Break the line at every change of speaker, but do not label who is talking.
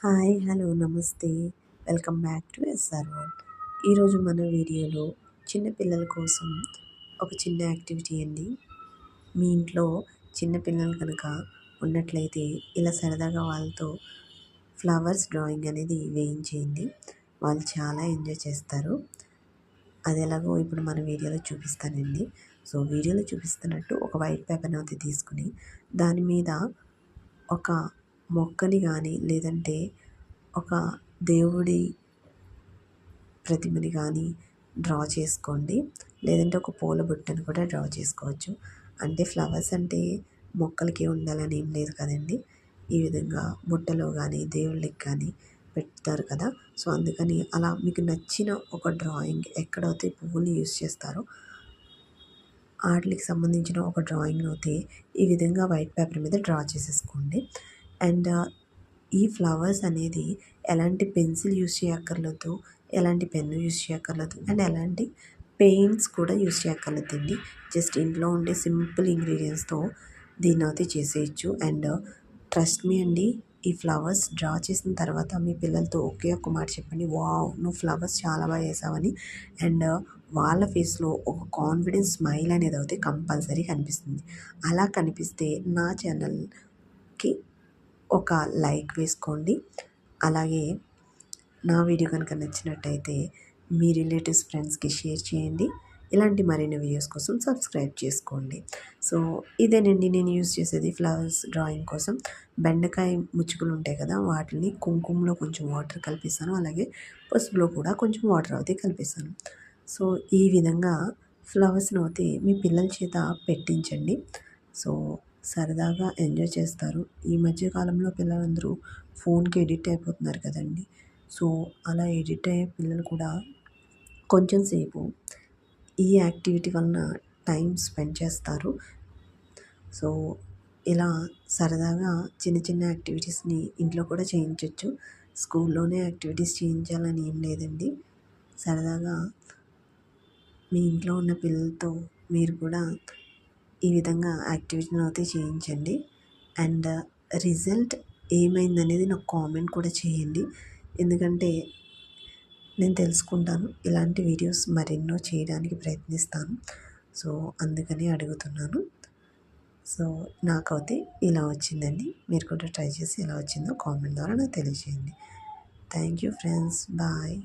Hi hello నమస్తే. Welcome back to SR world. ఈరోజు మన వీడియోలో చిన్న పిల్లల కోసం ఒక చిన్న యాక్టివిటీ అండి. మీ ఇంట్లో చిన్న పిల్లలు కనుక ఉన్నట్లయితే ఇలా సరదాగా వాళ్ళతో ఫ్లవర్స్ డ్రాయింగ్ అనేది వేయించేయండి. వాళ్ళు చాలా ఎంజాయ్ చేస్తారు. అది ఎలాగో ఇప్పుడు మన వీడియోలో చూపిస్తానండి. సో వీడియోలో చూపిస్తున్నట్టు ఒక వైట్ పేపర్ని అయితే తీసుకుని దాని మీద ఒక మొక్కని కానీ లేదంటే ఒక దేవుడి ప్రతిమని కానీ డ్రా చేసుకోండి. లేదంటే ఒక పూల బుట్టను కూడా డ్రా చేసుకోవచ్చు. అంటే ఫ్లవర్స్ అంటే మొక్కలకి ఉండాలని ఏం లేదు కదండి. ఈ విధంగా బుట్టలో కానీ దేవుళ్ళకి కానీ పెడతారు కదా. సో అందుకని అలా మీకు నచ్చిన ఒక డ్రాయింగ్ ఎక్కడైతే పువ్వుని యూస్ చేస్తారో వాటికి సంబంధించిన ఒక డ్రాయింగ్ అయితే ఈ విధంగా వైట్ పేపర్ మీద డ్రా చేసేసుకోండి. అండ్ ఈ ఫ్లవర్స్ అనేది ఎలాంటి పెన్సిల్ యూస్ చేయక్కర్లేదు, ఎలాంటి పెన్ను యూస్ చేయక్కర్లేదు, అండ్ ఎలాంటి పెయింట్స్ కూడా యూస్ చేయక్కర్లేదండి. జస్ట్ ఇంట్లో ఉండే సింపుల్ ఇంగ్రీడియంట్స్తో దీన్ని అయితే చేసేయచ్చు. అండ్ ట్రస్ట్ మీ అండి, ఈ ఫ్లవర్స్ డ్రా చేసిన తర్వాత మీ పిల్లలతో ఒకే ఒక్క మాట చెప్పండి, వావ్ నువ్వు ఫ్లవర్స్ చాలా బాగా వేసావని. అండ్ వాళ్ళ ఫేస్లో ఒక కాన్ఫిడెన్స్ స్మైల్ అనేది అయితే కంపల్సరీ కనిపిస్తుంది. అలా కనిపిస్తే నా ఛానల్కి ఒక లైక్ వేసుకోండి. అలాగే నా వీడియో కనుక నచ్చినట్టయితే మీ రిలేటివ్స్ ఫ్రెండ్స్కి షేర్ చేయండి. ఇలాంటి మరిన్ని వీడియోస్ కోసం సబ్స్క్రైబ్ చేసుకోండి. సో ఇదేనండి నేను యూజ్ చేసేది ఫ్లవర్స్ డ్రాయింగ్ కోసం. బెండకాయ ముచ్చుకులు ఉంటాయి కదా, వాటిని కుంకుమలో కొంచెం వాటర్ కలిపిస్తాను. అలాగే పసుపులో కూడా కొంచెం వాటర్ అయితే కలిపిస్తాను. సో ఈ విధంగా ఫ్లవర్స్ని అయితే మీ పిల్లల చేత పెట్టించండి. సో సరదాగా ఎంజాయ్ చేస్తారు. ఈ మధ్య కాలంలో పిల్లలందరూ ఫోన్కి ఎడిక్ట్ అయిపోతున్నారు కదండి. సో అలా ఎడిక్ట్ అయ్యే పిల్లలు కూడా కొంచెం సేపు ఈ యాక్టివిటీ వలన టైం స్పెండ్ చేస్తారు. సో ఇలా సరదాగా చిన్న చిన్న యాక్టివిటీస్ని ఇంట్లో కూడా చేయించవచ్చు. స్కూల్లోనే యాక్టివిటీస్ చేయించాలని ఏం లేదండి. సరదాగా మీ ఇంట్లో ఉన్న పిల్లలతో మీరు కూడా ఈ విధంగా యాక్టివిటీని అయితే చేయించండి. అండ్ రిజల్ట్ ఏమైందనేది నాకు కామెంట్ కూడా చేయండి. ఎందుకంటే నేను తెలుసుకుంటాను. ఇలాంటి వీడియోస్ మరెన్నో చేయడానికి ప్రయత్నిస్తాను. సో అందుకని అడుగుతున్నాను. సో నాకైతే ఇలా వచ్చిందండి. మీరు కూడా ట్రై చేసి ఎలా వచ్చిందో కామెంట్ ద్వారా నాకు తెలియజేయండి. Thank you friends. బాయ్.